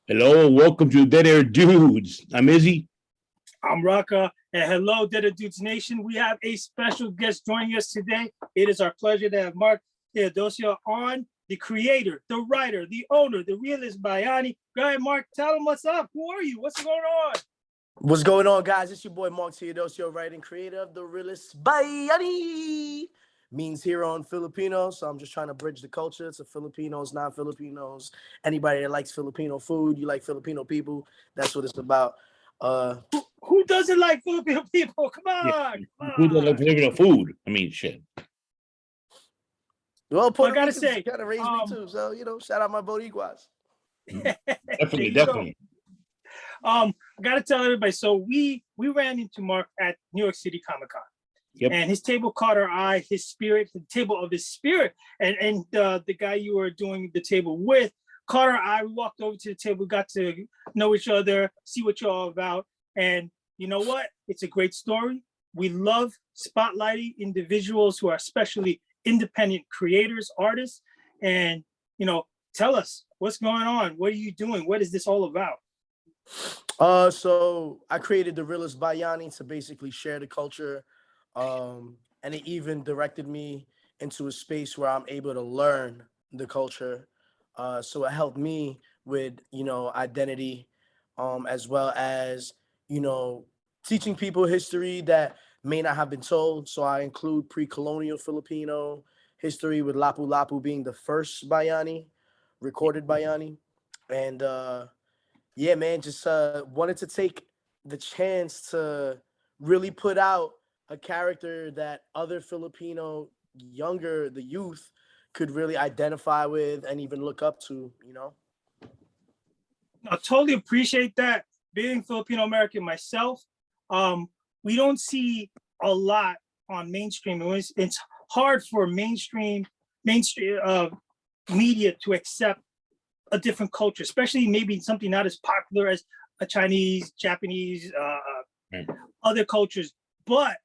Hello, welcome to Dead Air Dudes. I'm Izzy. I'm Raka, and hello, deadairdudes Nation. We have a special guest joining us today. It is our pleasure to have Mark Teodosio on, the creator, the writer, the owner, the realist Bayani. Go ahead, Mark, tell him what's up. Who are you? What's going on? What's going on, guys? It's your boy Mark Teodosio, writing creator of the Realest Bayani. Means hero in Filipino, so I'm just trying to bridge the culture to Filipinos, non-Filipinos, anybody that likes Filipino food, you like Filipino people, that's what it's about. Who doesn't like Filipino people? Come on, come Who doesn't like on. Filipino food? I mean, shit. Well, Puerto gotta Ricans say, kind of raised me too, so shout out my Boricuas. There Definitely, you definitely. go. I gotta tell everybody. So we ran into Mark at New York City Comic Con. Yep. And his table caught our eye, his spirit, the table of his spirit. And the guy you were doing the table with caught our eye. We walked over to the table, got to know each other, see what you're all about. And you know what? It's a great story. We love spotlighting individuals who are especially independent creators, artists. And, tell us what's going on. What are you doing? What is this all about? So I created the Realest Bayani to basically share the culture. And it even directed me into a space where I'm able to learn the culture. So it helped me with, identity, as well as, teaching people history that may not have been told. So I include pre-colonial Filipino history, with Lapu Lapu being the first Bayani, recorded Bayani. And yeah, man, just wanted to take the chance to really put out a character that other Filipino the youth could really identify with and even look up to. I totally appreciate that. Being Filipino American myself, we don't see a lot on mainstream. It's hard for mainstream media to accept a different culture, especially maybe something not as popular as a Chinese, Japanese, other cultures. But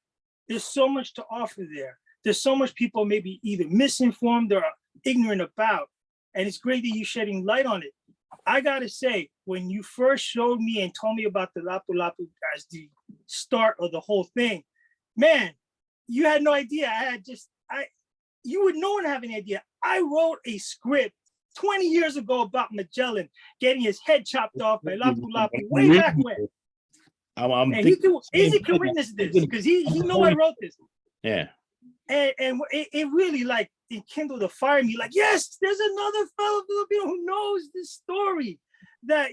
there's so much to offer there. There's so much people maybe either misinformed or ignorant about. And it's great that you're shedding light on it. I gotta say, when you first showed me and told me about the Lapu Lapu as the start of the whole thing, man, you had no idea. You would no one have any idea. I wrote a script 20 years ago about Magellan getting his head chopped off by Lapu Lapu way back when. And Izzy can witness this because he know I wrote this. Yeah. And it really like enkindled a fire in me. Like, yes, there's another fellow Filipino who knows this story. That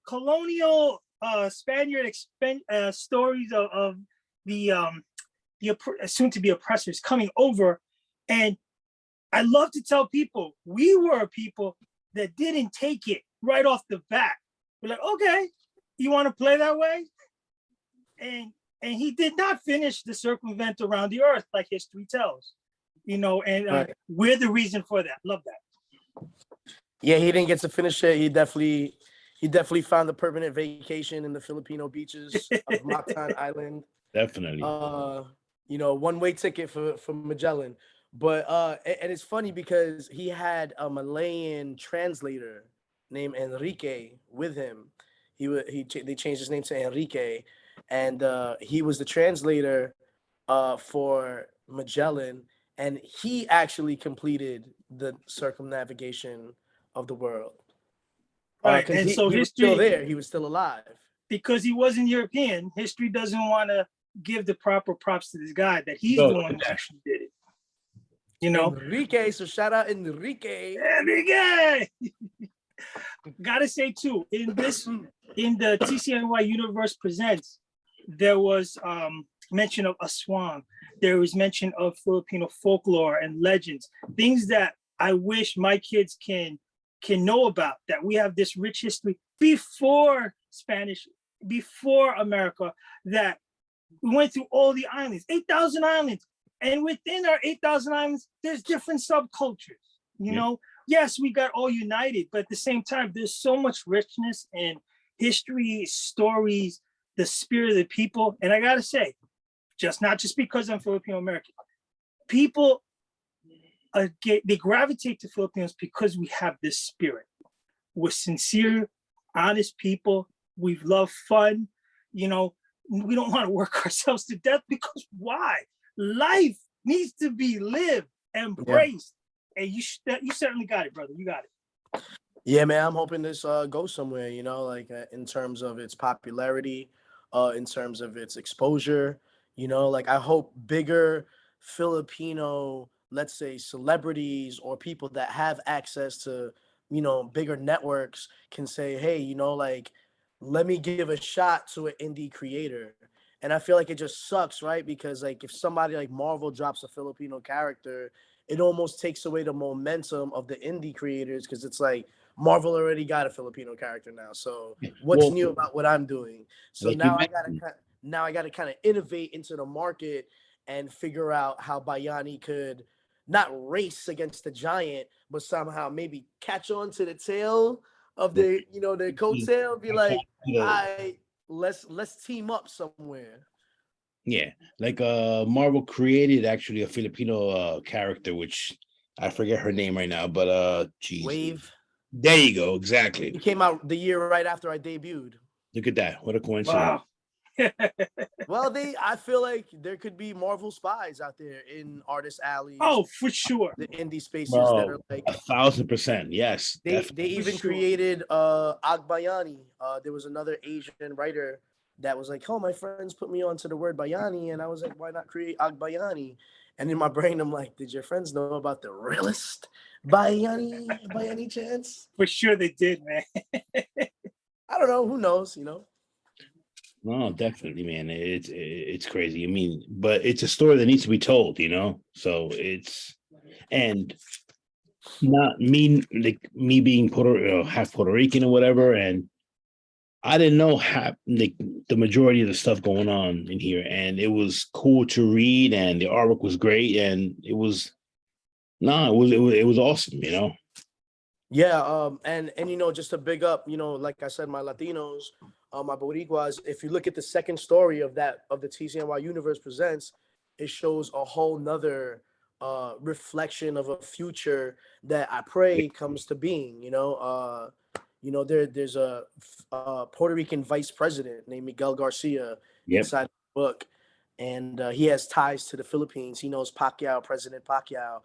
colonial Spaniard stories of the soon-to-be oppressors coming over. And I love to tell people we were people that didn't take it right off the bat. We're like, okay, you want to play that way? And he did not finish the circumvent around the earth like history tells, and we're the reason for that. Love that. Yeah, he didn't get to finish it. He definitely found a permanent vacation in the Filipino beaches of Mactan Island. Definitely. One-way ticket for Magellan. But and it's funny because he had a Malayan translator named Enrique with him. They changed his name to Enrique, and he was the translator for Magellan, and he actually completed the circumnavigation of the world. Right, and so he history was still there. He was still alive because he wasn't European. History doesn't want to give the proper props to this guy that he's the one who actually did it. Enrique. So shout out Enrique. Gotta say too, in the TCNY Universe Presents, there was mention of Aswang. There was mention of Filipino folklore and legends, things that I wish my kids can know about, that we have this rich history before Spanish, before America, that we went through all the islands, 8,000 islands. And within our 8,000 islands, there's different subcultures, Yes, we got all united, but at the same time, there's so much richness in history, stories, the spirit of the people. And I got to say, not just because I'm Filipino American, people, they gravitate to Filipinos because we have this spirit. We're sincere. honest people. We love fun. You know, we don't want to work ourselves to death because why? Life needs to be lived, embraced. And you certainly got it, brother. You got it. Yeah, man, I'm hoping this goes somewhere, you know, like in terms of its popularity, in terms of its exposure, you know, like I hope bigger Filipino, let's say celebrities or people that have access to, you know, bigger networks can say, hey, you know, like let me give a shot to an indie creator. And I feel like it just sucks, right? Because like if somebody like Marvel drops a Filipino character, it almost takes away the momentum of the indie creators because it's like Marvel already got a Filipino character now. So what's Well, new about what I'm doing? So like you now I gotta kind of innovate into the market and figure out how Bayani could not race against the giant, but somehow maybe catch on to the tail of mentioned, their, you know, their coattail, be like, I let's team up somewhere. yeah, like Marvel created actually a Filipino character, which I forget her name right now, but geez, Wave. there you go, exactly. It came out the year right after I debuted. Look at that, what a coincidence. Wow. Well, I feel like there could be Marvel spies out there in artist alleys, Oh, for sure. the indie spaces that are Bro, like 1,000%, yes, they definitely. even sure. created Agbayani. There was another Asian writer that was like, "Oh, my friends put me onto the word Bayani," and I was like, "Why not create Agbayani?" And in my brain, I'm like, "Did your friends know about the realest Bayani by any chance?" For sure they did, man. I don't know. Who knows? You know. No, definitely, man. It's crazy. I mean, but it's a story that needs to be told, you know. So it's and not me like me being half Puerto Rican or whatever, and I didn't know half like the majority of the stuff going on in here, and it was cool to read, and the artwork was great, and it was it was awesome, you know. Yeah, and you know, just to big up, you know, like I said, my Latinos, my Boricuas. If you look at the second story of the TCNY Universe Presents, it shows a whole nother reflection of a future that I pray comes to being. You know, there's a Puerto Rican vice president named Miguel Garcia Yep. inside the book, and he has ties to the Philippines. He knows Pacquiao, President Pacquiao,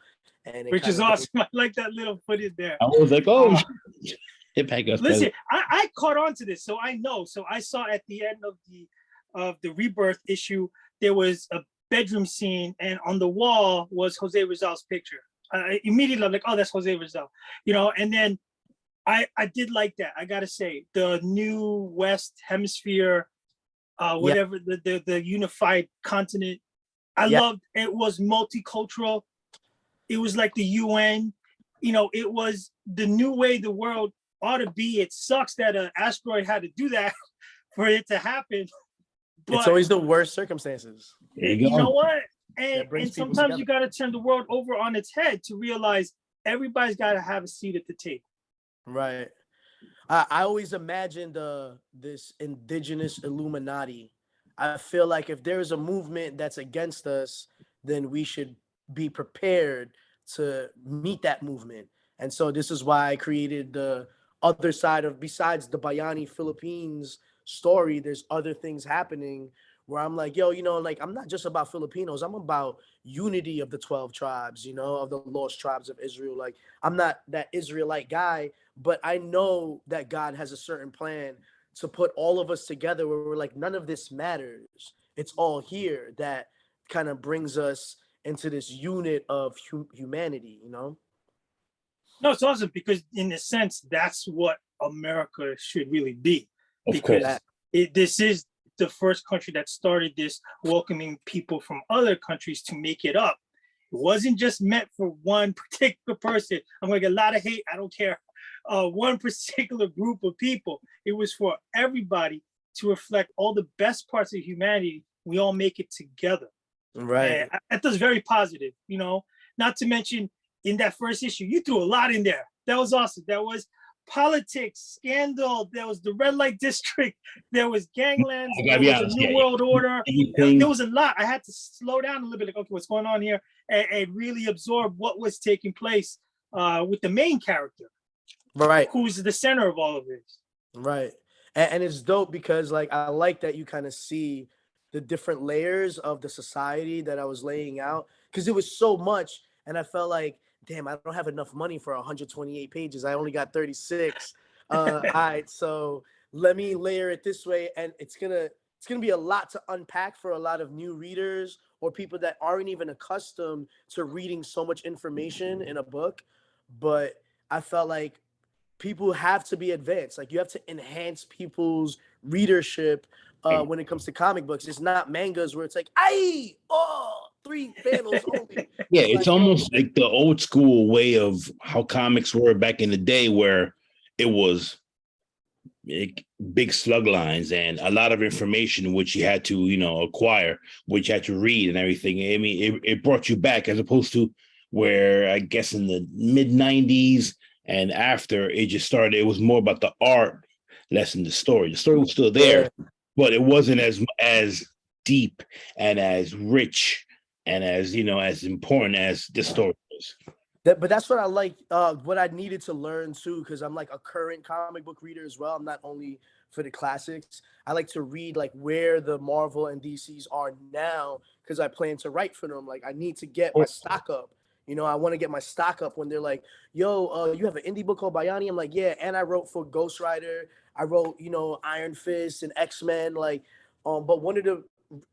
and it Which kind is of goes. awesome. I like that little footage there. I was like, oh, Uh, hit back us, listen, I caught on to this, so I know. So I saw at the end of the Rebirth issue, there was a bedroom scene, and on the wall was Jose Rizal's picture. Immediately, I'm like, oh, that's Jose Rizal, you know. And then I did like that. I gotta say, the new West Hemisphere, Yeah, whatever the unified continent. I yeah. loved it. Was multicultural. It was like the UN. You know, it was the new way the world ought to be. It sucks that an asteroid had to do that for it to happen. It's But always the worst circumstances there you you know go. what? that brings And people sometimes together. you got to turn the world over on its head to realize everybody's got to have a seat at the table. Right. I always imagined this indigenous Illuminati. I feel like if there is a movement that's against us, then we should be prepared to meet that movement. And so this is why I created the other side of, besides the Bayani Philippines story, there's other things happening where I'm like, yo, you know, like I'm not just about Filipinos, I'm about unity of the 12 tribes, you know, of the lost tribes of Israel. Like I'm not that Israelite guy, but I know that God has a certain plan to put all of us together where we're like, none of this matters. It's all here that kind of brings us into this unit of humanity, you know? No, it's awesome because, in a sense, that's what America should really be. Of course. Because this is the first country that started this, welcoming people from other countries to make it up. It wasn't just meant for one particular person. I'm going to get a lot of hate. I don't care. One particular group of people. It was for everybody to reflect all the best parts of humanity. We all make it together. Right. And that was very positive, you know, not to mention in that first issue, you threw a lot in there. That was awesome. That was politics, scandal. There was the red light district. There was ganglands. I There gotta be was a honest, new yeah. world order. Anything, There was a lot. I had to slow down a little bit. Like, okay, what's going on here? And really absorb what was taking place with the main character, Right. who's the center of all of this. Right. And it's dope because like I like that you kind of see the different layers of the society that I was laying out because it was so much and I felt like damn, I don't have enough money for 128 pages. I only got 36. All right, so let me layer it this way and it's gonna be a lot to unpack for a lot of new readers or people that aren't even accustomed to reading so much information in a book. But I felt like people have to be advanced. Like you have to enhance people's readership when it comes to comic books. It's not mangas where it's like, "Ay, oh, 3 panels only." Yeah, It's it's like, yo, almost like the old school way of how comics were back in the day, where it was big slug lines and a lot of information which you had to, acquire, which you had to read and everything. I mean, it brought you back as opposed to where I guess in the mid 90s and after it just started, it was more about the art less than the story. The story was still there, yeah, but it wasn't as deep and as rich and as as important as the story is. but that's what I like. What I needed to learn too, because I'm like a current comic book reader as well. I'm not only for the classics. I like to read like where the Marvel and DCs are now because I plan to write for them. Like I need to get my stock up. I want to get my stock up when they're like, "Yo, you have an indie book called Bayani." I'm like, "Yeah," and I wrote for Ghost Rider. I wrote, Iron Fist and X-Men. Like, but one of the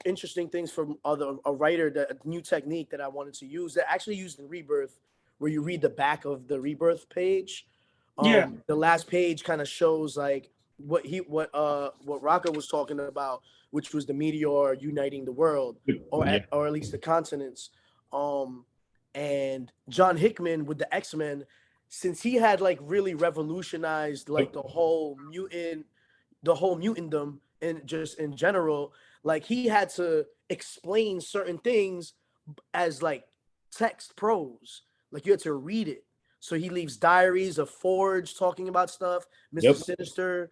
interesting things from a writer, that a new technique that I wanted to use that I actually used in Rebirth where you read the back of the Rebirth page. Yeah, The last page kind of shows like what Raka was talking about, which was the meteor uniting the world, Yeah. or at least the continents. And John Hickman with the X-Men, since he had like really revolutionized like the whole mutantdom and just in general, like he had to explain certain things as like text prose. Like you had to read it. So he leaves diaries of Forge talking about stuff, Mr. Yep. Sinister.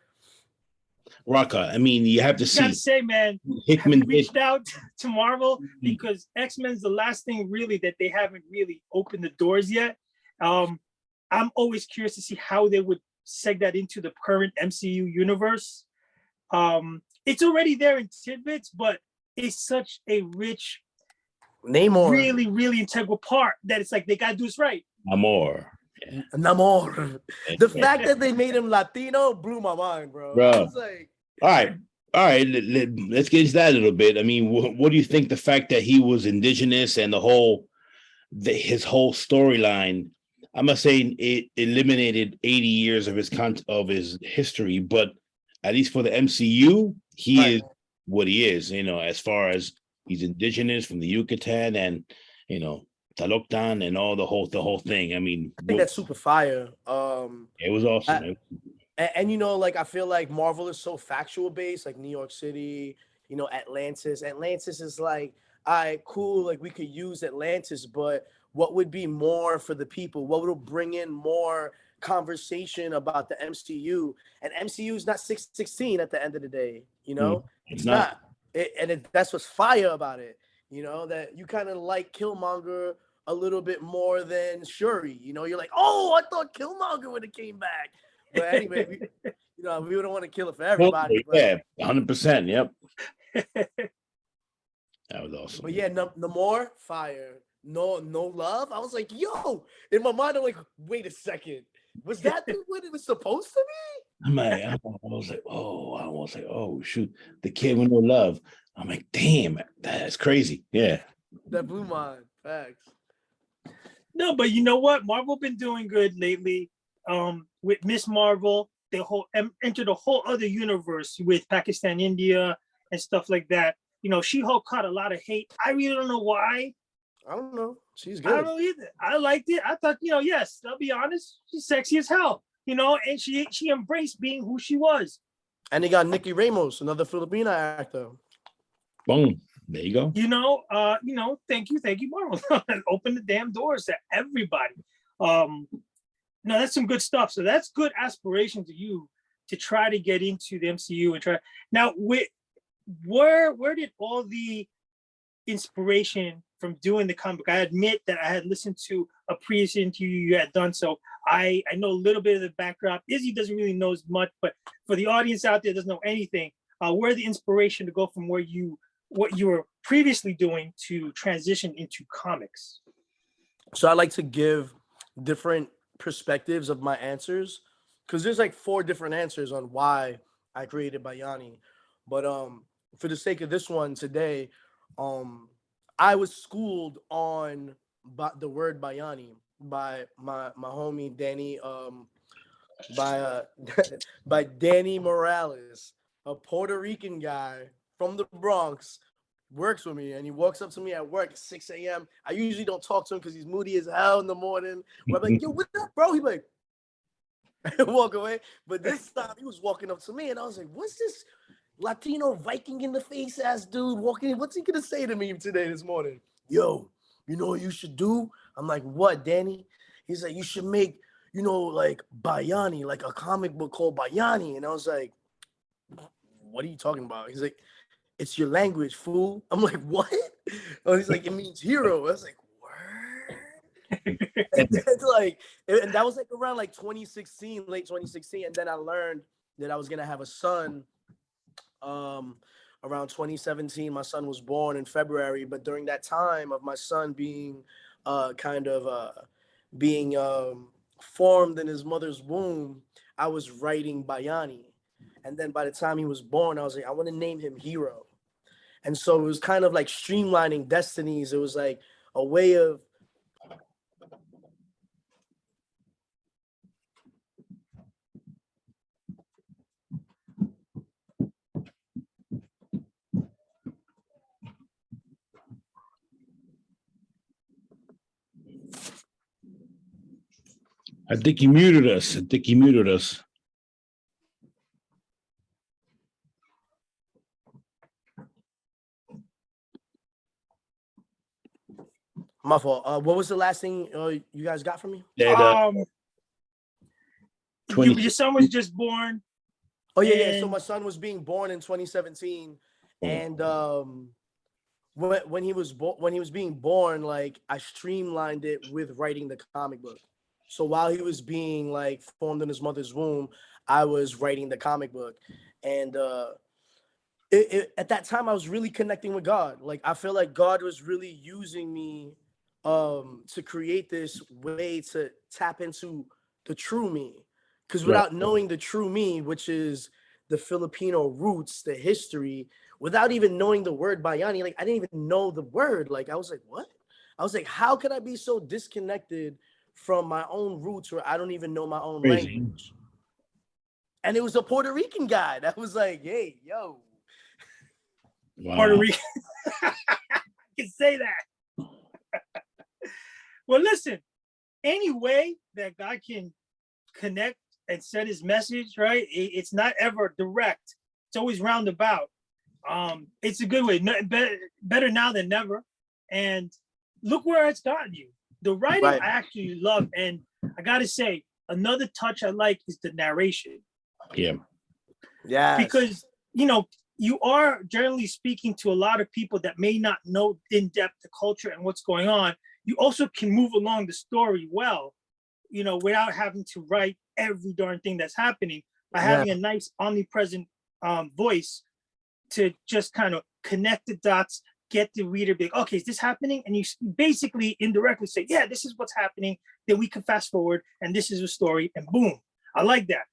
Raka. I mean, you have to gotta see say, man, have Hickman you did. reached out to Marvel? Because X-Men's the last thing really that they haven't really opened the doors yet. I'm always curious to see how they would seg that into the current MCU universe. It's already there in tidbits, but it's such a rich, Namor. really, really integral part that it's like they gotta do this right. Namor. Namor. The fact that they made him Latino blew my mind, bro. I Bro. was like, All right. All right. Let's get into that a little bit. I mean, what do you think the fact that he was indigenous and his whole storyline? I'm not saying it eliminated 80 years of his history, but at least for the MCU, he right. is what he is. As far as he's indigenous from the Yucatan and Taloktan and all the whole thing. I mean, I think that's super fire. it was awesome. And like I feel like Marvel is so factual based, like New York City, Atlantis. Atlantis is like, all right, cool, like we could use Atlantis, but what would be more for the people? What would bring in more conversation about the MCU? And MCU is not 616 at the end of the day, It's it's not. not. That's what's fire about it, that you kind of like Killmonger a little bit more than Shuri. You're like, oh, I thought Killmonger would have came back. But anyway, we don't want to kill it for everybody. Yeah, 100%. Yep. That was awesome. But yeah, no more fire. No love. I was like, yo, in my mind, I'm like, wait a second. Was that what it was supposed to be? I was like, oh shoot, the kid with no love. I'm like, damn, that's crazy. Yeah. That blew my facts. No, but you know what? Marvel been doing good lately. With Miss Marvel, they entered a whole other universe with Pakistan, India, and stuff like that. She-Hulk caught a lot of hate. I really don't know why. I don't know. She's I don't good. know either. I liked it. I thought, yes, I'll be honest, she's sexy as hell. And she embraced being who she was. And they got Nikki Ramos, another Filipina actor. Boom. There you go. Thank you, Marvel. And open the damn doors to everybody. No, that's some good stuff. So that's good aspiration to you to try to get into the MCU and try. Now, where did all the inspiration from doing the comic book? I admit that I had listened to a previous interview you had done. So I know a little bit of the background. Izzy doesn't really know as much, but for the audience out there that doesn't know anything, where the inspiration to go from what you were previously doing to transition into comics? So I like to give different perspectives of my answers, because there's like 4 different answers on why I created Bayani. But for the sake of this one today, I was schooled on the word Bayani by my homie Danny, by by Danny Morales, a Puerto Rican guy from the Bronx, works with me, and he walks up to me at work at 6 a.m. I usually don't talk to him because he's moody as hell in the morning. Where I'm like, yo, what up, bro? He's like, walk away. But this time he was walking up to me, and I was like, what's this Latino Viking in the face ass dude walking? What's he gonna say to me today this morning? Yo, you know what you should do? I'm like, what, Danny? He's like, you should make, like Bayani, like a comic book called Bayani. And I was like, what are you talking about? He's like, it's your language, fool. I'm like, what? Oh, he's like, it means hero. I was like, word. And then, and that was like around like 2016, late 2016. And then I learned that I was gonna have a son. Around 2017, my son was born in February. But during that time of my son being formed in his mother's womb, I was writing Bayani. And then by the time he was born, I was like, I want to name him Hero. And so it was kind of like streamlining destinies. It was like a way of I think he muted us. my fault. What was the last thing you guys got from me? That Your son was just born. Oh yeah. So my son was being born in 2017, and when he was being born, like I streamlined it with writing the comic book. So while he was being like formed in his mother's womb, I was writing the comic book, and at that time I was really connecting with God. Like I feel like God was really using me to create this way to tap into the true me. Because without knowing the true me, which is the Filipino roots, the history, without even knowing the word Bayani, like I didn't even know the word. Like I was like, what? I was like, how could I be so disconnected from my own roots where I don't even know my own language? And it was a Puerto Rican guy that was like, hey, yo. Wow. Puerto Rican. I can say that. Well, listen, any way that God can connect and send his message, right? It's not ever direct. It's always roundabout. It's a good way. Better now than never. And look where it's gotten you. The writing I actually love. And I got to say, another touch I like is the narration. Yeah. Yeah. Because, you are generally speaking to a lot of people that may not know in depth the culture and what's going on. You also can move along the story well, without having to write every darn thing that's happening, by having a nice omnipresent voice to just kind of connect the dots, get the reader big. Okay, is this happening? And you basically indirectly say, yeah, this is what's happening. Then we can fast forward and this is a story, and boom. I like that,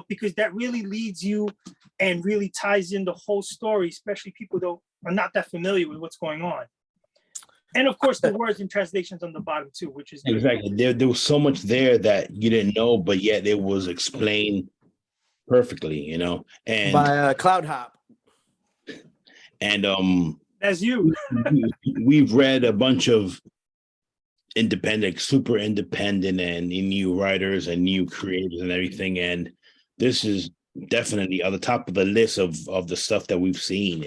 because that really leads you and really ties in the whole story, especially people that are not that familiar with what's going on. And of course, the words and translations on the bottom too, which is exactly there was so much there that you didn't know, but yet it was explained perfectly, and by Cloud Hop. And that's you. We've read a bunch of super independent and new writers and new creators and everything, and this is definitely on the top of the list of the stuff that we've seen.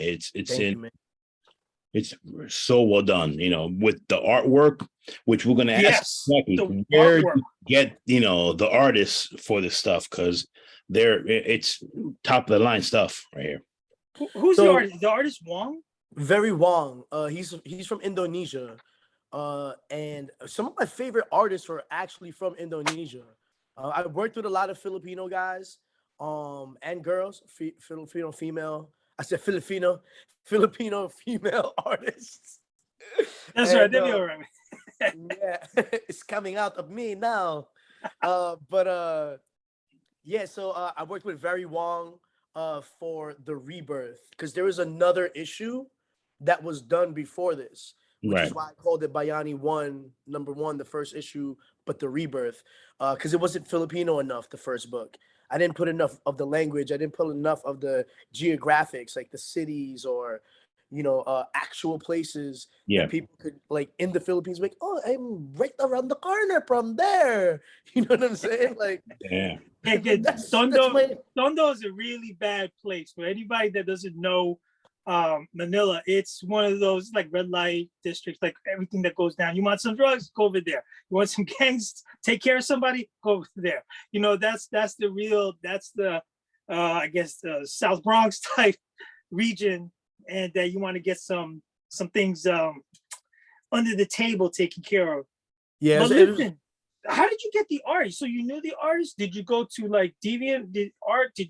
It's so well done, with the artwork, which we're going to ask where you get, the artists for this stuff, because it's top of the line stuff right here. Who's the artist? The artist Wong? Very Wong. He's from Indonesia. And some of my favorite artists are actually from Indonesia. I worked with a lot of Filipino guys, and girls, Filipino female. I said Filipino female artists. That's right. And They'll be all right. yeah, it's coming out of me now. But yeah, so I worked with Very Wong for the Rebirth because there was another issue that was done before this, which Right. is why I called it Bayani 1, number 1, the first issue, but the Rebirth, because it wasn't Filipino enough, the first book. I didn't put enough of the language. I didn't put enough of the geographics, like the cities or, actual places Yeah. that people could, like, in the Philippines, like, oh, I'm right around the corner from there. You know what I'm saying? Like, Yeah. that's Tondo, my Tondo is a really bad place for anybody that doesn't know Manila. It's one of those like red light districts, like everything that goes down. You want some drugs, go over there. You want some gangs, take care of somebody, go over there. That's the I guess the South Bronx type region, and that you want to get some things under the table taken care of. yeah. But listen, how did you get the art? So you knew the artist? Did you go to like Deviant? Did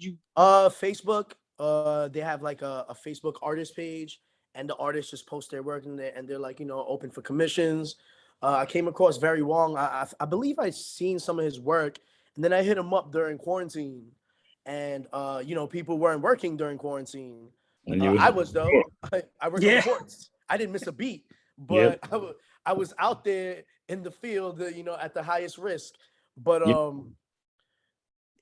you? Facebook. They have like a Facebook artist page, and the artists just post their work in there, and they're like, open for commissions. I came across Very Wong. I believe I seen some of his work, and then I hit him up during quarantine, and people weren't working during quarantine. And you I was though. I worked on the Yeah. ports. I didn't miss a beat, Yep. but I was out there in the field, at the highest risk. But Yep.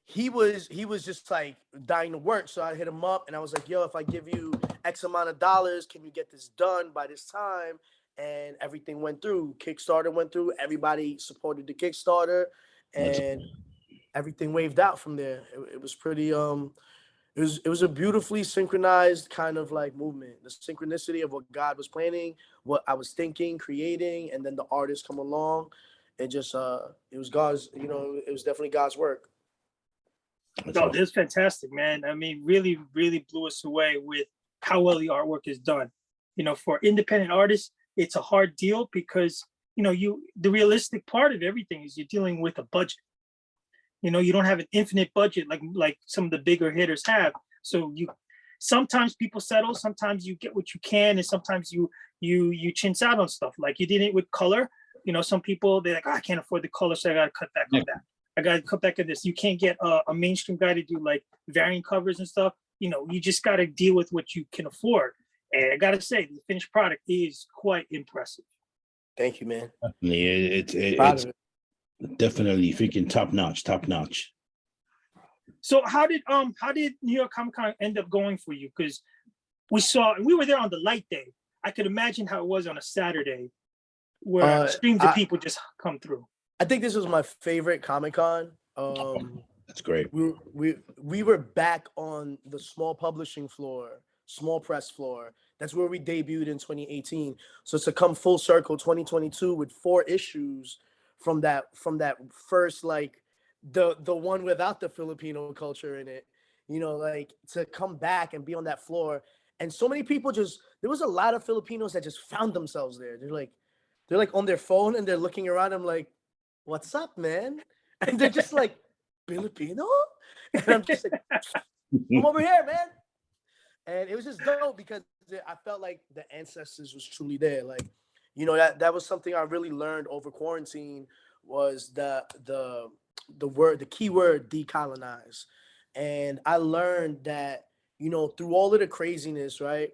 he was just like dying to work, so I hit him up and I was like, yo, if I give you X amount of dollars, can you get this done by this time? And everything went through. Kickstarter went through. Everybody supported the Kickstarter, That's and everything waved out from there. It was pretty it was a beautifully synchronized kind of like movement. The synchronicity of what God was planning, what I was thinking, creating, and then the artists come along. It just it was God's, it was definitely God's work. that's No, awesome. this is fantastic, man. I mean, really, really blew us away with how well the artwork is done. For independent artists, it's a hard deal because the realistic part of everything is you're dealing with a budget. You don't have an infinite budget like some of the bigger hitters have. So sometimes people settle, sometimes you get what you can, and sometimes you chintz out on stuff. Like you did it with color. Some people, they're like, oh, I can't afford the color, so I gotta cut back on that. I gotta cut back on this. You can't get a mainstream guy to do like variant covers and stuff. You just gotta deal with what you can afford. And I gotta say, the finished product is quite impressive. Thank you, man. Definitely. Proud It's of it. definitely freaking top notch. So how did New York Comic Con end up going for you? Because we were there on the light day. I could imagine how it was on a Saturday, where streams of people just come through. I think this was my favorite Comic Con. That's great. We were back on the small publishing floor, small press floor. That's where we debuted in 2018. So to come full circle, 2022 with 4 issues from that first, like the one without the Filipino culture in it, like to come back and be on that floor. And so many people there was a lot of Filipinos that just found themselves there. They're like on their phone and they're looking around. I'm like, what's up, man? And they're just like, Filipino? And I'm just like, I'm over here, man. And it was just dope because I felt like the ancestors was truly there. Like, that was something I really learned over quarantine was the key word decolonize. And I learned that, through all of the craziness, right?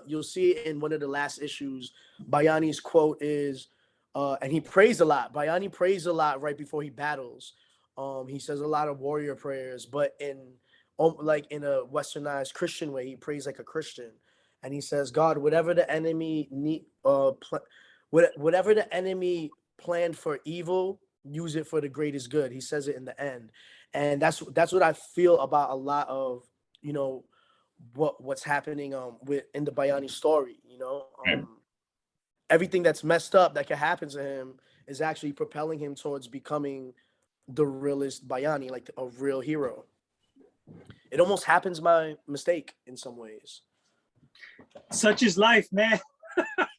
You'll see it in one of the last issues. Bayani's quote is, and he prays a lot. Bayani prays a lot right before he battles. He says a lot of warrior prayers, but in a westernized Christian way, he prays like a Christian, and he says, "God, whatever the enemy whatever the enemy planned for evil, use it for the greatest good." He says it in the end, and that's what I feel about a lot of what's happening in the Bayani story. Everything that's messed up that can happen to him is actually propelling him towards becoming the realest Bayani, like a real hero. It almost happens by mistake in some ways. Such is life, man.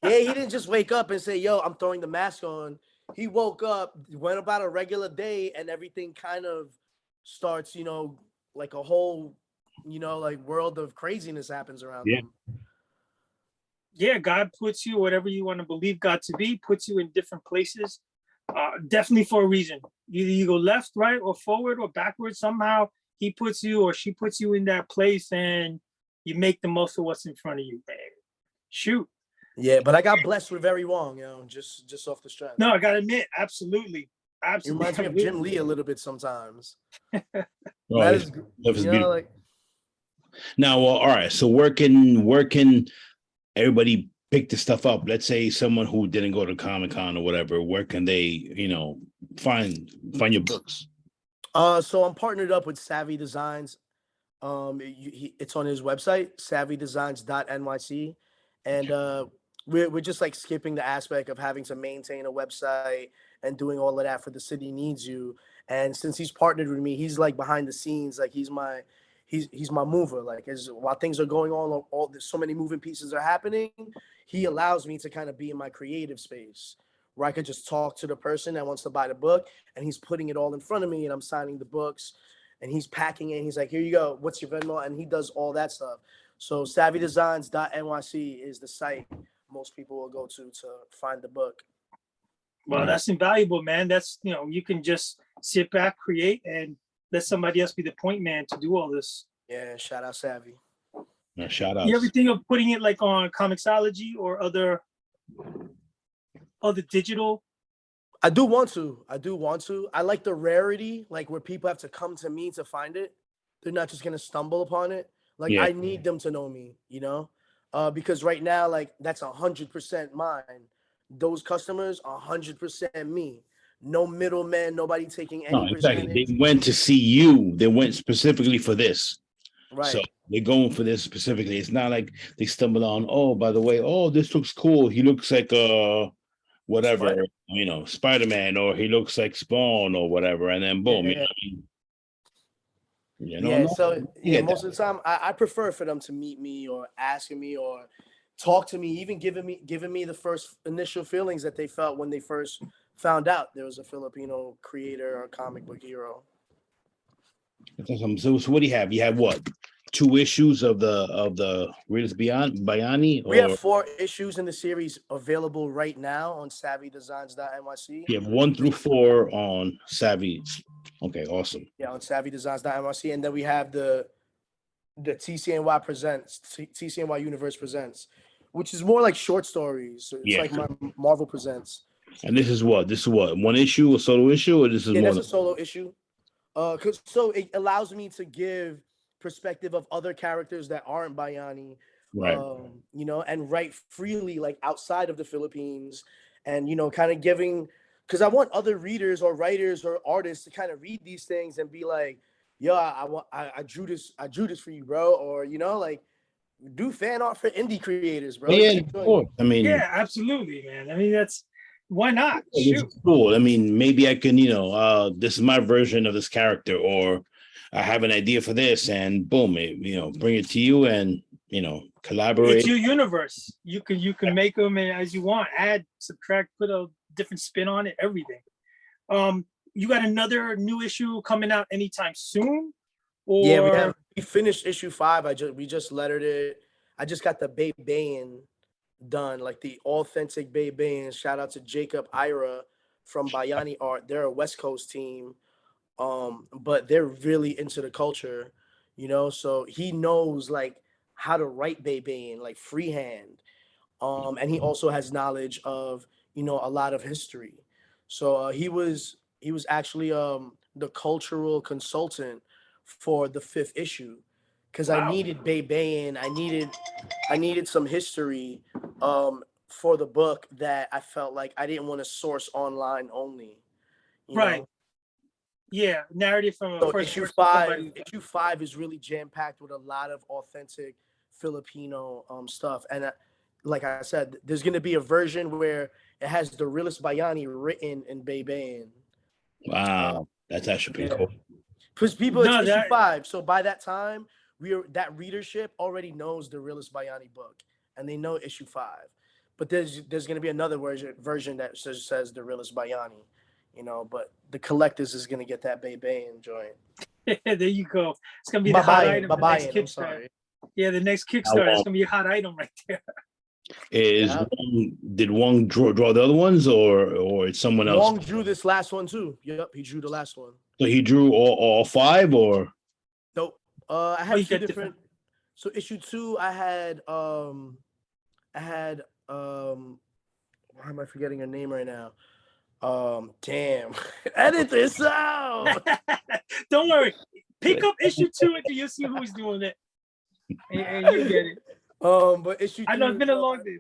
Yeah, he didn't just wake up and say, "Yo, I'm throwing the mask on." He woke up, went about a regular day, and everything kind of starts, like a whole, like world of craziness happens around Yeah. him. Yeah, God puts you, whatever you want to believe God to be, puts you in different places, definitely for a reason. Either you go left, right, or forward or backwards. Somehow he puts you or she puts you in that place, and you make the most of what's in front of you. Shoot. Yeah, but I got blessed with very wrong, just off the strength. No, I gotta admit, absolutely. It reminds me of Jim Absolutely. Lee a little bit sometimes. Oh, That it's, is, love is beautiful. like Now, well, all right. So where can everybody pick this stuff up? Let's say someone who didn't go to Comic-Con or whatever, where can they, find your books? so I'm partnered up with Savvy Designs. It's on his website, savvydesigns.nyc, and we're just like skipping the aspect of having to maintain a website and doing all of that for the city needs you. And since he's partnered with me, he's like behind the scenes, like he's my mover. Like as while things are going on, all there's so many moving pieces are happening. He allows me to kind of be in my creative space where I could just talk to the person that wants to buy the book, and he's putting it all in front of me, and I'm signing the books, and he's packing it. And he's like, "Here you go. What's your Venmo?" And he does all that stuff. So savvydesigns.nyc is the site most people will go to find the book. Well, that's invaluable, man. That's, you can just sit back, create, and let somebody else be the point man to do all this. Yeah, shout out Savvy. Shout You ever outs. think of putting it like on Comixology or other digital? I do want to. I like the rarity, like where people have to come to me to find it. They're not just gonna stumble upon it. Like Yeah. I need them to know me, because right now, like that's 100% mine. Those customers, 100% me. No middleman, nobody taking No, any exactly. They percentage. went to see you. They went specifically for this. So Right. they're going for this specifically. It's not like they stumble on, oh, by the way, oh, this looks cool. He looks like whatever, Spider- Spider-Man, or he looks like Spawn or whatever, and then boom, Yeah. no, So you yeah, get most that. of the time I prefer for them to meet me or asking me or talk to me, even giving me the first initial feelings that they felt when they first found out there was a Filipino creator or comic book hero. That's awesome. So what do you have? You have what? 2 issues of the Realest Bayani, We have or 4 issues in the series available right now on savvydesigns.nyc. you have 1 through 4 on Savvy. Okay, awesome. Yeah, on savvydesigns.nyc, and then we have the TCNY Universe Presents, which is more like short stories. So it's Yeah. like my Marvel Presents. And this is what? This is what? 1 issue, a solo issue, or this is Yeah, more that's a solo issue. So it allows me to give perspective of other characters that aren't Bayani, right. and write freely like outside of the Philippines, and kind of giving, because I want other readers or writers or artists to kind of read these things and be like, "Yo, I drew this for you, bro," or like do fan art for indie creators, Oh, bro. yeah, Just of join me. course. I mean, Yeah, absolutely, man. I mean, why not? this Shoot. is cool. I mean, maybe I can, this is my version of this character, or I have an idea for this, and boom, bring it to you, and It's collaborate. your universe. You can make them as you want, add, subtract, put a different spin on it, everything. You got another new issue coming out anytime soon? Yeah, Or we finished issue 5. We just lettered it. I just got the Bayani done, like the authentic Bayani. Shout out to Jacob Ira from Bayani Art. They're a West Coast team, but they're really into the culture, So he knows like how to write Bayani like freehand, and he also has knowledge of a lot of history. So he was actually the cultural consultant for the 5th issue, because I wow. needed Bayani. I needed some history for the book that I felt like I didn't want to source online only. You Right. know, Yeah. Narrative from a so first issue person, five, somebody. issue five is really jam packed with a lot of authentic Filipino stuff. And like I said, there's gonna be a version where it has the realest Bayani written in Bayban. Wow, that's actually pretty Yeah, cool. because people, it's No, issue that 5. So by that time, that readership already knows the realest Bayani book, and they know issue 5. but there's gonna be another version that says the realest Bayani, you know. But the collectors is gonna get that Bay joint. There you go. It's gonna be the hot item. The next I'm Kickstarter. sorry. Yeah, the next Kickstarter. It's gonna be a hot item right there. Is did Wong draw the other ones, or it's someone else? Wong drew this last one too. Yep, he drew the last one. So he drew all five, or Nope. I had two different. Different. So issue 2, I had why am I forgetting her name right now? Damn. Edit this out. Don't worry. Pick up issue 2 and you'll see who's doing it. And you get it. But issue 3. I know it's been a long day.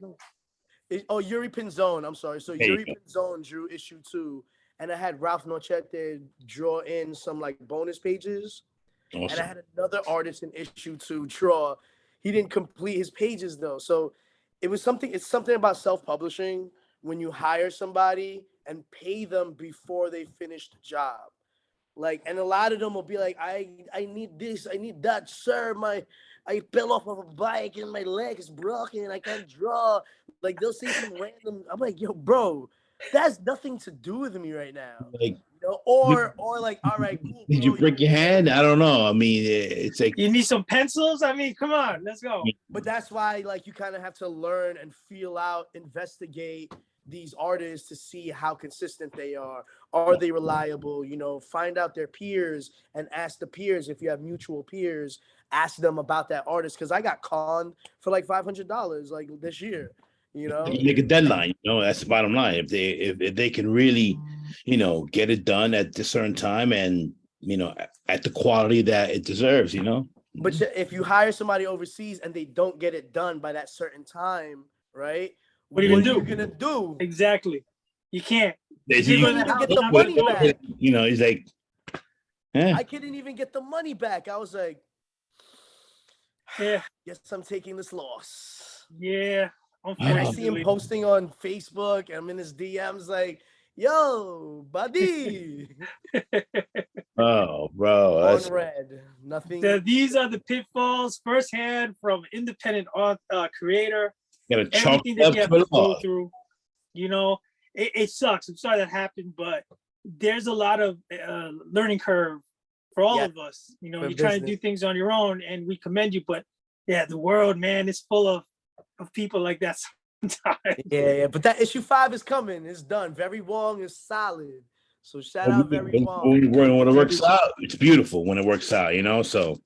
Yuri Pinzone. I'm sorry. So Yuri Pinzone drew issue 2, and I had Ralph Nochete draw in some like bonus pages. Awesome. And I had another artist in issue 2 draw. He didn't complete his pages though. So it's something about self-publishing when you hire somebody and pay them before they finish the job. Like, and a lot of them will be like, I need this, I need that, sir. I fell off of a bike and my leg is broken. I can't draw. Like, they'll say some random. I'm like, yo, bro, that's nothing to do with me right now. Like, you know, or like, all right, cool. Did you break your hand? I don't know. I mean, it's like, you need some pencils. I mean, come on, let's go. But that's why, like, you kind of have to learn and feel out, investigate these artists to see how consistent they are. Are they reliable? You know, find out their peers and ask the peers. If you have mutual peers, ask them about that artist. Because I got conned for like $500 like this year. You know, you make a deadline. You know, that's the bottom line. If they can really, you know, get it done at a certain time and, you know, at the quality that it deserves, you know. But if you hire somebody overseas and they don't get it done by that certain time, right? What are you gonna do? Exactly. You can't. You don't even get the money back. You know, he's like, I couldn't even get the money back. I was like, yeah, guess I'm taking this loss. Yeah. And I see him posting on Facebook. I'm in his DMs like, yo, buddy. Oh, bro. On red. Nothing. These are the pitfalls firsthand from independent creator. Everything that you have to go through. You know, it sucks. I'm sorry that happened, but there's a lot of learning curve for all of us. You know, you're trying to do things on your own, and we commend you. But yeah, the world, man, is full of people like that sometimes. Yeah. But that issue 5 is coming. It's done. Very Wong is solid. So shout out Very Wong. When it works out, it's beautiful when it works out, you know. So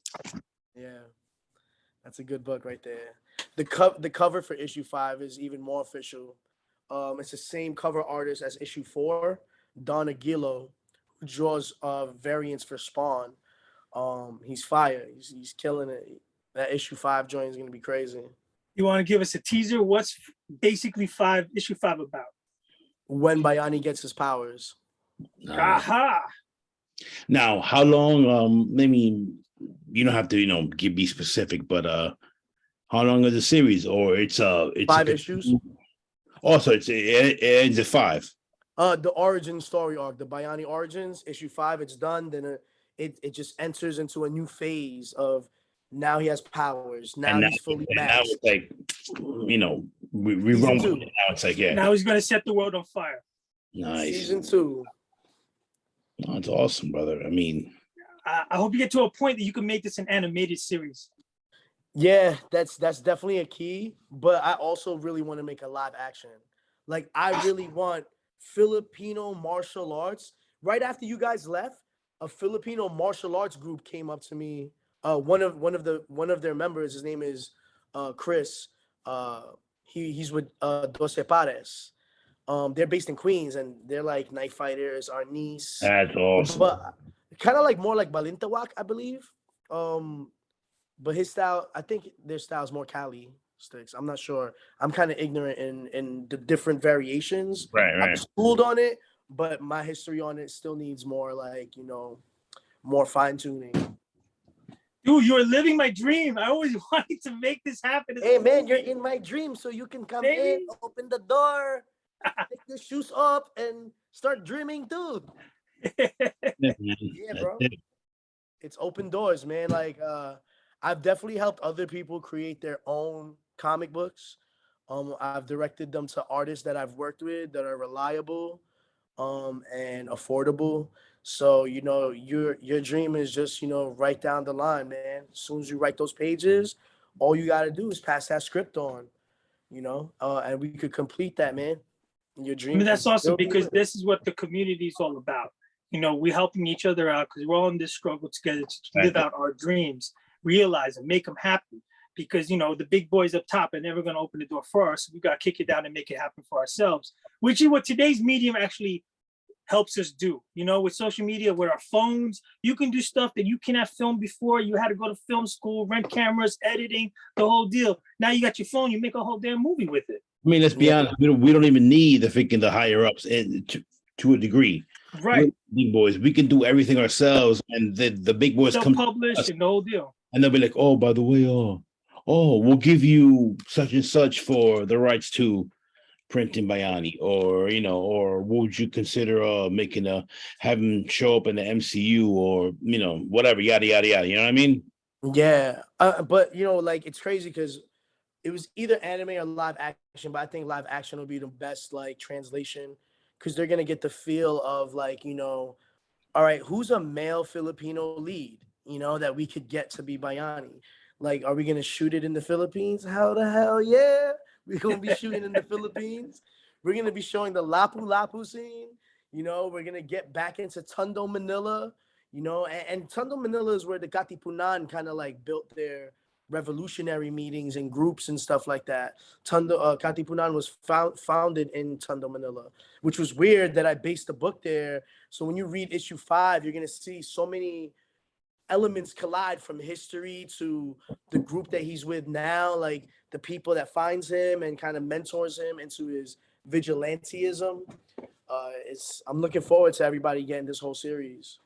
yeah, that's a good book right there. The cover for issue 5 is even more official. It's the same cover artist as issue 4, Don Aguilo, who draws variants for Spawn. He's fire. He's killing it. That issue 5 joint is gonna be crazy. You want to give us a teaser? What's basically issue 5 about? When Bayani gets his powers. Aha! Now, how long? Maybe you don't have to, you know, be specific, but how long is the series? Or it's 5 issues. Also, it ends at 5. The origin story arc, the Bayani origins, issue 5, it's done. Then it just enters into a new phase of now he has powers. Now he's fully masked. Now it's like, you know, we run with it. Now it's like, yeah. Now he's gonna set the world on fire. Nice. Season 2. Oh, that's awesome, brother. I mean, I hope you get to a point that you can make this an animated series. Yeah, that's definitely a key. But I also really want to make a live action. Like, I really want Filipino martial arts. Right after you guys left, a Filipino martial arts group came up to me. One of their members, his name is Chris. He's with Doce Pares. They're based in Queens, and they're like knife fighters, arnis. that's awesome. But kind of like more like Balintawak, I believe. But his style, I think their style is more Cali sticks. I'm not sure. I'm kind of ignorant in the different variations. Right. I'm schooled on it, but my history on it still needs more, like, you know, more fine tuning. Dude, you're living my dream. I always wanted to make this happen. Hey man, you're in my dream, so you can come in, open the door, take your shoes up, and start dreaming too. Yeah, bro. It's open doors, man. Like, I've definitely helped other people create their own comic books. I've directed them to artists that I've worked with that are reliable, and affordable. So, your dream is just, right down the line, man. As soon as you write those pages, all you got to do is pass that script on, and we could complete that, man. Your I dream mean, could that's awesome still be because lit. this is what the community is all about. We helping each other out because we're all in this struggle together to live out our dreams, realize and make them happen. Because the big boys up top are never going to open the door for us. So we got to kick it down and make it happen for ourselves, which is what today's medium actually helps us do. With social media, with our phones, you can do stuff that you cannot film before. You had to go to film school, rent cameras, editing, the whole deal. Now you got your phone, you make a whole damn movie with it. I mean, let's be Yeah. honest. We don't even need the higher ups, and to a degree. Right. We're big boys. We can do everything ourselves, and the big boys come to Self-publish us, and the whole deal. and they'll be like, "Oh, by the way, we'll give you such and such for the rights to print in Bayani, or would you consider have him show up in the MCU, or whatever, yada yada yada." You know what I mean? Yeah. But, like, it's crazy because it was either anime or live action, but I think live action will be the best, like, translation because they're going to get the feel of, like, all right, who's a male Filipino lead, that we could get to be Bayani? Like, are we going to shoot it in the Philippines? How the hell, yeah. We're going to be shooting in the Philippines. We're going to be showing the Lapu Lapu scene. We're going to get back into Tondo, Manila, and Tondo, Manila is where the Katipunan kind of like built their revolutionary meetings and groups and stuff like that. Katipunan was founded in Tondo, Manila, which was weird that I based the book there. So when you read issue 5, you're gonna see so many elements collide from history to the group that he's with now, like the people that finds him and kind of mentors him into his vigilantism. I'm looking forward to everybody getting this whole series.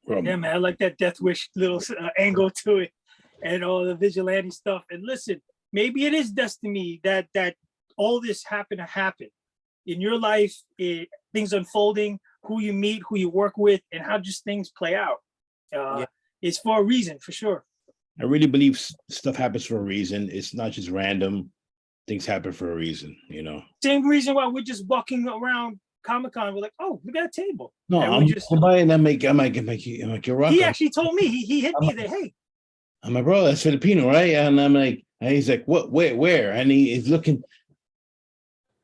Yeah, man, I like that Death Wish little angle to it, and all the vigilante stuff. And listen, maybe it is destiny that all this happened to happen in your life. Things unfolding, who you meet, who you work with, and how just things play out. Yeah. It's for a reason, for sure. I really believe stuff happens for a reason. It's not just random. Things happen for a reason. Same reason why we're just walking around Comic-Con. We're like, oh, we got a table. No, and I'm buying. I might get rock. He actually told me, he hit me that, hey, I'm like, bro, that's Filipino, right? And I'm like, and he's like, what, where? And he's looking.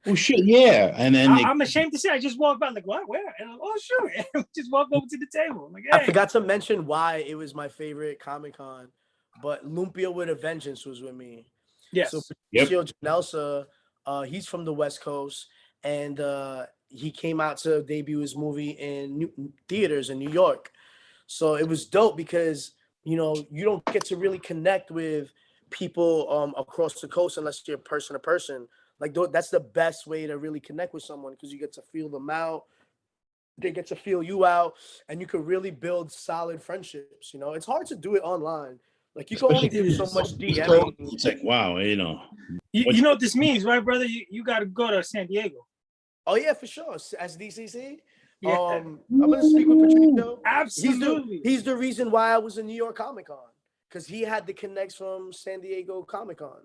Oh shit, yeah. And then I'm ashamed to say, I just walked by like, what, where? And I'm like, oh sure. And just walk over to the table. I'm like, hey. I forgot to mention why it was my favorite Comic-Con, but Lumpia with a Vengeance was with me. Yes. So Teodosio Janelsa, he's from the West Coast, and he came out to debut his movie in theaters in New York. So it was dope because you don't get to really connect with people across the coast unless you're person to person. Like that's the best way to really connect with someone because you get to feel them out, they get to feel you out, and you can really build solid friendships. It's hard to do it online. Like you can only do so much DMing. It's like, wow, You know what this means, right, brother? You got to go to San Diego. Oh yeah, for sure. As DCC. Yeah. I'm gonna speak with Patricio. Absolutely. He's the reason why I was in New York Comic Con because he had the connects from San Diego Comic Con.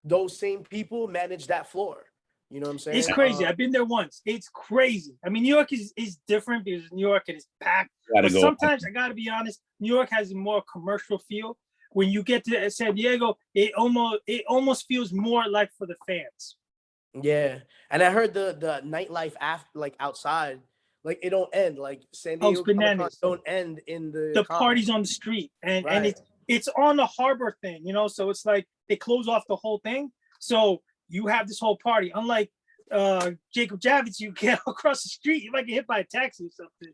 Those same people manage that floor. You know what I'm saying? It's crazy. I've been there once. It's crazy. I mean, New York is different because New York is packed. But sometimes I gotta be honest, New York has a more commercial feel. When you get to San Diego, it almost feels more like for the fans. Yeah, and I heard the nightlife like outside, like it don't end. Like San Diego bananas. don't end in the parties on the street, and right. and it's on the harbor thing, so it's like they close off the whole thing. So you have this whole party. Unlike Jacob Javits, you get across the street, you might get hit by a taxi or something.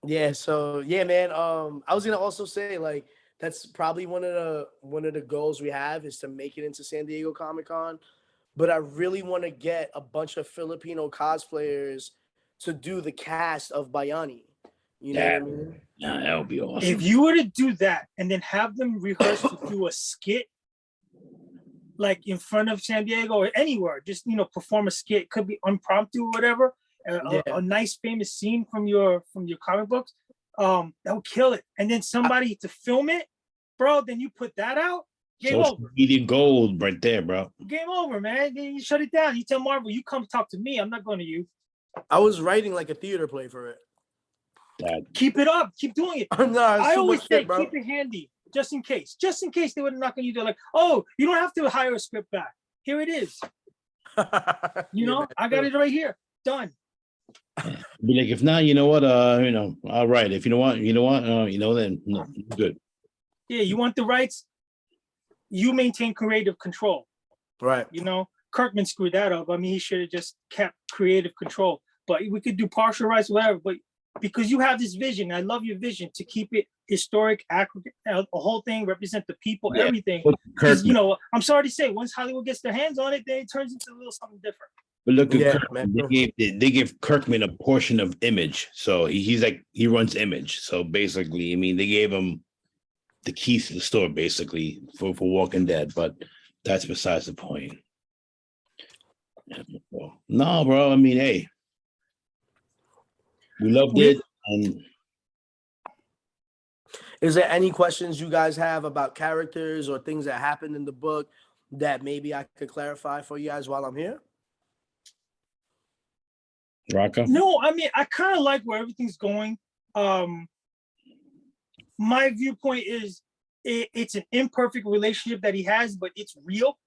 Yeah. So yeah, man. I was gonna also say like that's probably one of the goals we have is to make it into San Diego Comic-Con. But I really want to get a bunch of Filipino cosplayers to do the cast of Bayani. You know what I mean? Yeah, that would be awesome. If you were to do that and then have them rehearse to do a skit, like in front of San Diego or anywhere, just perform a skit, could be impromptu or whatever, a nice famous scene from your comic books, that would kill it. And then somebody to film it, bro, then you put that out, Game Social over. media gold right there, bro. Game over, man. You shut it down. You tell Marvel, you come talk to me. I'm not going to you. I was writing like a theater play for it. That Keep it up. Keep doing it. Nah, I super always shit, say bro. keep it handy, just in case. Just in case they would knock on you. They're like, oh, you don't have to hire a script back. Here it is. You know, I got it right here. Done. be like, if not, you know what? All right. If you don't want, then no, good. Yeah, you want the rights, you maintain creative control. Right. You know, Kirkman screwed that up. I mean, he should have just kept creative control. But we could do partial rights, whatever. But because you have this vision, I love your vision to keep it historic, accurate, the whole thing, represent the people, Yeah. everything. But Because, you Kirkman, know, I'm sorry to say, once Hollywood gets their hands on it, then it turns into a little something different. but look at Yeah, Kirkman. man. They give Kirkman a portion of Image, so he's like he runs Image. So basically, I mean, they gave him the keys to the store basically for Walking Dead, but that's besides the point. No, bro. I mean, hey, we loved it, and Is there any questions you guys have about characters or things that happened in the book that maybe I could clarify for you guys while I'm here? Rocco. No, I mean, I kind of like where everything's going. My viewpoint is it's an imperfect relationship that he has, but it's real.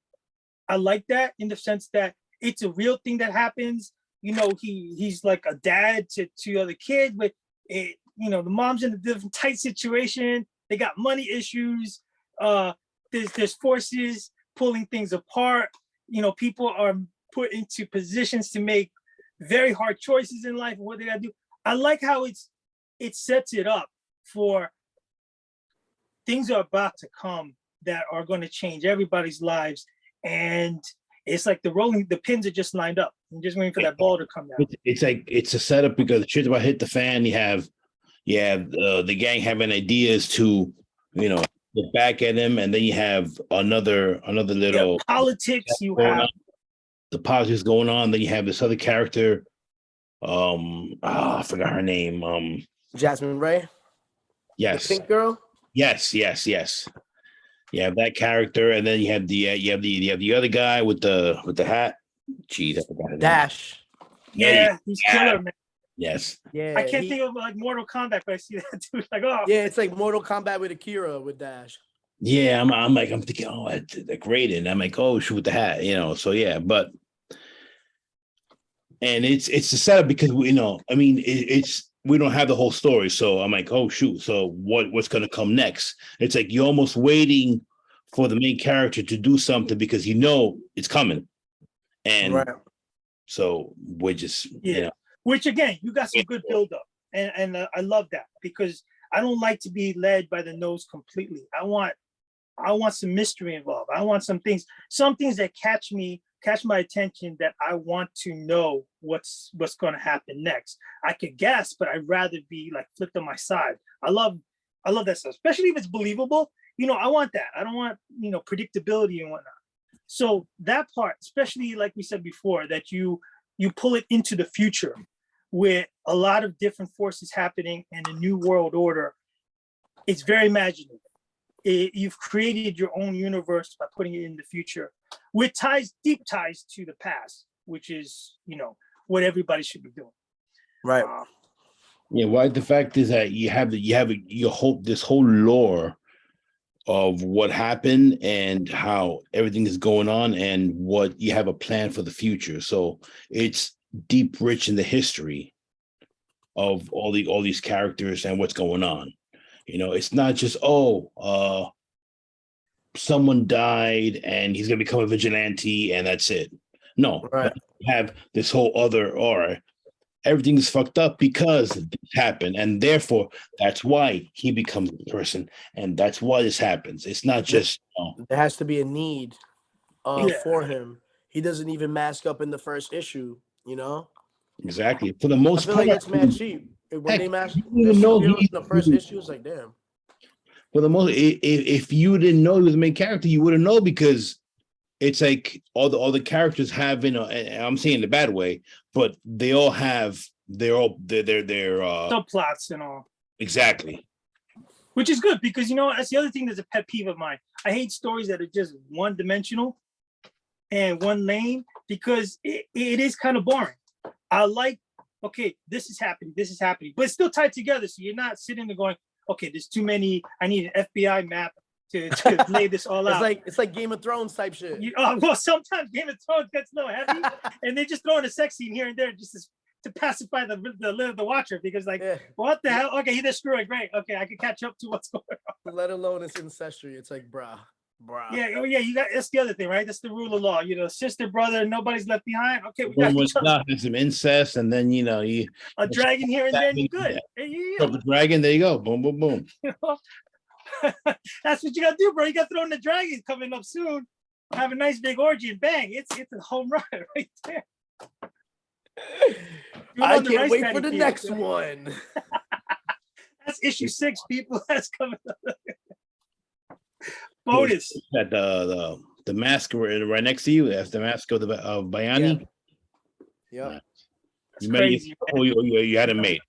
I like that in the sense that it's a real thing that happens. You know, he's like a dad to other kids, but it, you know, the mom's in a different tight situation. They got money issues. There's forces pulling things apart. You know, people are put into positions to make very hard choices in life. What they gotta do. I like how it sets it up for things are about to come that are going to change everybody's lives, and it's like the pins are just lined up. I'm just waiting for that ball to come down. It's like it's a setup because the shit's about to hit the fan. You have the gang having ideas to, get back at him, and then you have another little politics. You going have on. The politics going on. Then you have this other character. I forgot her name. Jasmine Ray, Yes, the pink girl. yes. You have that character, and then you have the other guy with the hat. Jeez, I forgot his name. Dash. yeah, he's killer, man. Yes. Yeah, I can't think of like Mortal Kombat, but I see that dude like, oh Yeah, it's like Mortal Kombat with Akira with Dash. Yeah, I'm thinking, oh, they're great, and I'm like, oh, shoot with the hat, So yeah, but and it's the setup because I mean, it's we don't have the whole story, so I'm like, oh shoot, so what's gonna come next? It's like you're almost waiting for the main character to do something because it's coming, and Right. so we're just Which again, you got some good buildup, and I love that because I don't like to be led by the nose completely. I want some mystery involved. I want some things that catch my attention that I want to know what's going to happen next. I could guess, but I'd rather be like flipped on my side. I love that stuff, especially if it's believable. I want that. I don't want predictability and whatnot. So that part, especially like we said before, that you pull it into the future with a lot of different forces happening and a new world order. It's very imaginative. You've created your own universe by putting it in the future with deep ties to the past, which is, what everybody should be doing. Right. Why the fact is that you have this whole lore of what happened and how everything is going on and what you have a plan for the future. So it's deep, rich in the history of all these characters and what's going on. It's not just someone died and he's gonna become a vigilante and that's it. No, Right. you have this whole other aura. Everything is fucked up because this happened, and therefore that's why he becomes the person, and that's why this happens. It's not just There has to be a need for him. He doesn't even mask up in the first issue, exactly for the I most feel part. like it's mad cheap. When they mask you their didn't know superheroes in the first issue, it's like, damn. For the most, if you didn't know he was the main character, you wouldn't know because it's like all the characters have, and I'm saying the bad way, but they all have their subplots and all. Exactly. which is good because that's the other thing that's a pet peeve of mine. I hate stories that are just one dimensional and one lane because it is kind of boring. I like, okay, this is happening, but it's still tied together. So you're not sitting there going, okay, there's too many. I need an FBI map to lay this all out. It's like Game of Thrones type shit. Well, sometimes Game of Thrones gets a little heavy, and they just throw in a sex scene here and there just to pacify the watcher because what the hell? Okay, he's screwing. Great. Okay, I can catch up to what's going on. Let alone it's ancestry. It's like, bruh. Yeah. Oh yeah. That's the other thing, right? That's the rule of law. Sister, brother, nobody's left behind. Okay, we got some incest, and then you a dragon here and there, and you're good. The dragon. There you go. Boom, boom, boom. That's what you gotta do, bro. You gotta throw in the dragon coming up soon. Have a nice big orgy and bang. It's a home run right there. I can't wait for the next one. That's issue 6, people. That's coming up. Bonus. At the mask right next to you. That's the mask of Bayani. Yeah. You crazy. You had it made.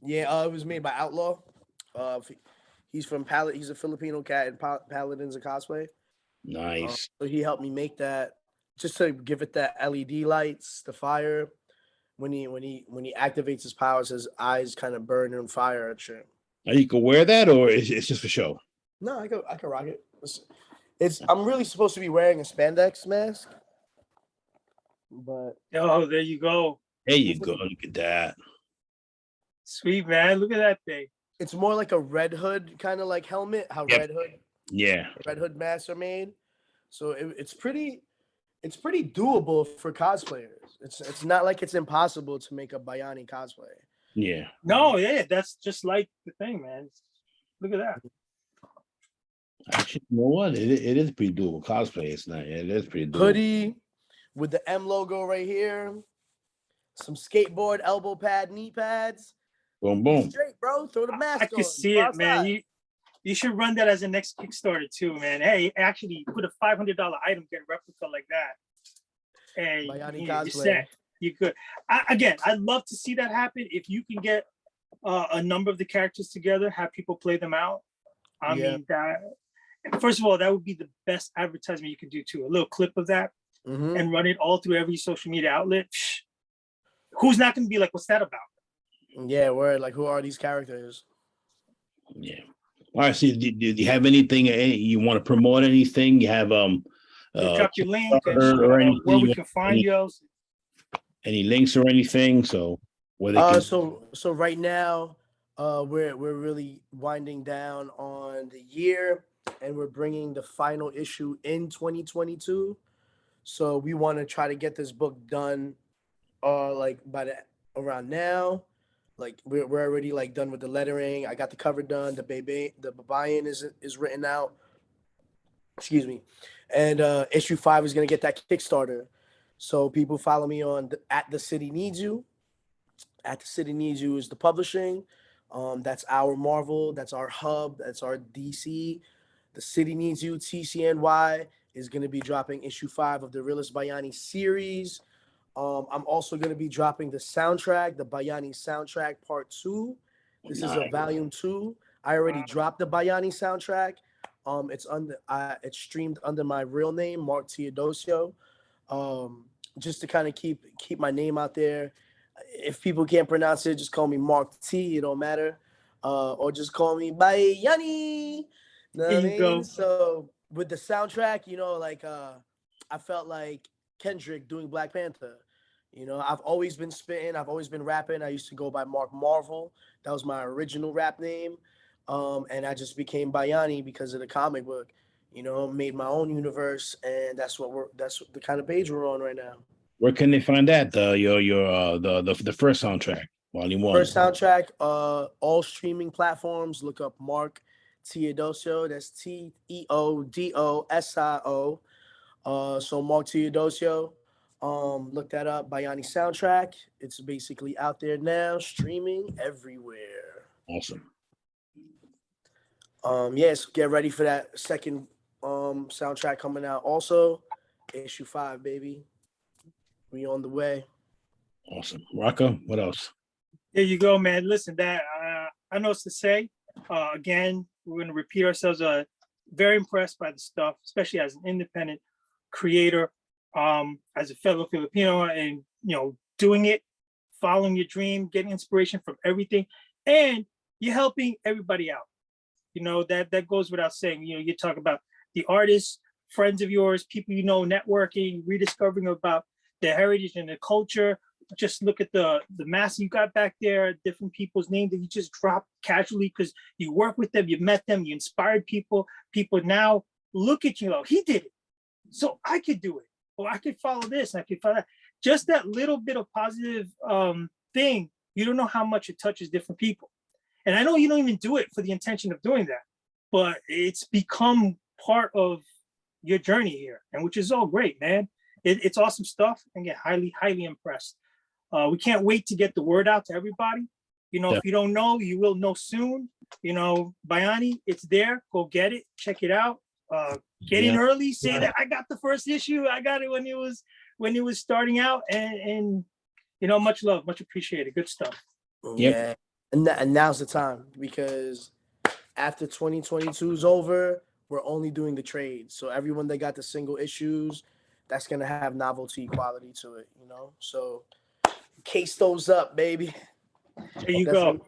Yeah, it was made by Outlaw. He's from Palette. He's a Filipino cat in Paladins of Cosplay. Nice. So he helped me make that just to give it that LED lights, the fire. When he activates his powers, his eyes kind of burn on fire and shit. Now you can wear that, or it's just for show? No, I can rock it. I'm really supposed to be wearing a spandex mask, but there you go. There you go. Look at that. Sweet, man. Look at that thing. It's more like a Red Hood kind of like helmet. How Red Hood masks are made. So it's pretty doable for cosplayers. It's not like it's impossible to make a Bayani cosplay. Yeah. No, yeah, that's just like the thing, man. Look at that. Actually, you know what? It is pretty doable cosplay. It's not. It is pretty doable. Hoodie with the M logo right here. Some skateboard elbow pad, knee pads. Boom, boom. Straight, bro. Throw the mask on. I can see it, man. You should run that as a next Kickstarter too, man. Hey, actually put a $500 item, get a replica like that. Hey, you're set. You could. I'd love to see that happen. If you can get a number of the characters together, have people play them out. I mean, first of all, that would be the best advertisement you could do too. A little clip of that and run it all through every social media outlet. Who's not going to be like, what's that about? Yeah, word. Like, who are these characters? Yeah. All right. So, do you have anything? You want to promote anything? You have drop your link or anything, where we can find you. Any links or anything? So where they can. So right now, we're really winding down on the year, and we're bringing the final issue in 2022. So we want to try to get this book done, like by around now. Like we're already like done with the lettering. I got the cover done. The Bayani is written out. Excuse me, and issue 5 is gonna get that Kickstarter. So people follow me on at The City Needs You. At The City Needs You is the publishing. That's our Marvel. That's our hub. That's our DC. The City Needs You, TCNY, is going to be dropping issue 5 of the Realest Bayani series. I'm also going to be dropping the soundtrack, the Bayani soundtrack part 2. This is a volume 2. I already dropped the Bayani soundtrack. It's streamed under my real name, Mark Teodosio. Just to kind of keep my name out there. If people can't pronounce it, just call me Mark T. It don't matter. Or just call me Bayani. There you go. So with the soundtrack, I felt like Kendrick doing Black Panther. I've always been spitting. I've always been rapping. I used to go by Mark Marvel. That was my original rap name. And I just became Bayani because of the comic book. Made my own universe, and that's the kind of page we're on right now. Where can they find that? The first soundtrack, volume 1. First soundtrack, all streaming platforms. Look up Mark Teodosio. That's Teodosio. So Mark Teodosio. Look that up. Bayani soundtrack. It's basically out there now, streaming everywhere. Awesome. Yes, get ready for that second soundtrack coming out. Also, issue 5, baby. We on the way. Awesome. Rocco, what else? There you go, man. Listen, that I know what to say. Again, we're going to repeat ourselves. Very impressed by the stuff, especially as an independent creator, as a fellow Filipino, and doing it, following your dream, getting inspiration from everything, and you're helping everybody out. That goes without saying. You talk about the artists, friends of yours, people networking, rediscovering about their heritage and their culture. Just look at the mass you got back there, different people's names that you just dropped casually because you work with them, you met them, you inspired people. People now look at you like, he did it, so I could do it, or I could follow this, and I could follow that. Just that little bit of positive thing, you don't know how much it touches different people. And I know you don't even do it for the intention of doing that, but it's become part of your journey here, and which is all great, man. It's awesome stuff, and get highly, highly impressed. We can't wait to get the word out to everybody. If you don't know, you will know soon. Bayani, it's there. Go get it. Check it out. Get in early. Say that I got the first issue. I got it when it was starting out, and much love, much appreciated. Good stuff. Yeah, and now's the time, because after 2022 is over, we're only doing the trades. So everyone that got the single issues, that's gonna have novelty quality to it. So case those up, baby. There you go.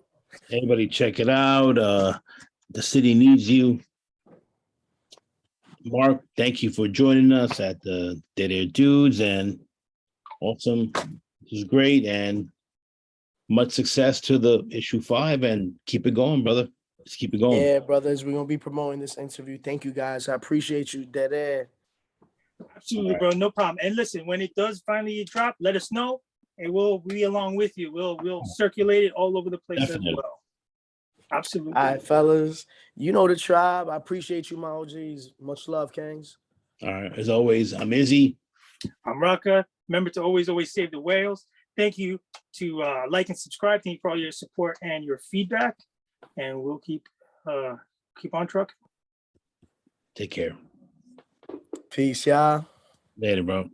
Everybody check it out. The city needs you. Mark, thank you for joining us at the Dead Air Dudes, and awesome. This is great, and much success to the issue 5, and keep it going, brother. Just keep it going. Yeah, brothers, we're gonna be promoting this interview. Thank you, guys. I appreciate you, Dead Air. Absolutely, bro. No problem. And listen, when it does finally drop, let us know, and we'll be along with you. We'll circulate it all over the place. Definitely. As well. Absolutely. All right, fellas. You know the tribe. I appreciate you, my OGs. Much love, Kings. All right. As always, I'm Izzy. I'm Raka. Remember to always save the whales. Thank you to like and subscribe. Thank you for all your support and your feedback. And we'll keep on trucking. Take care. Peace, y'all. Later, bro.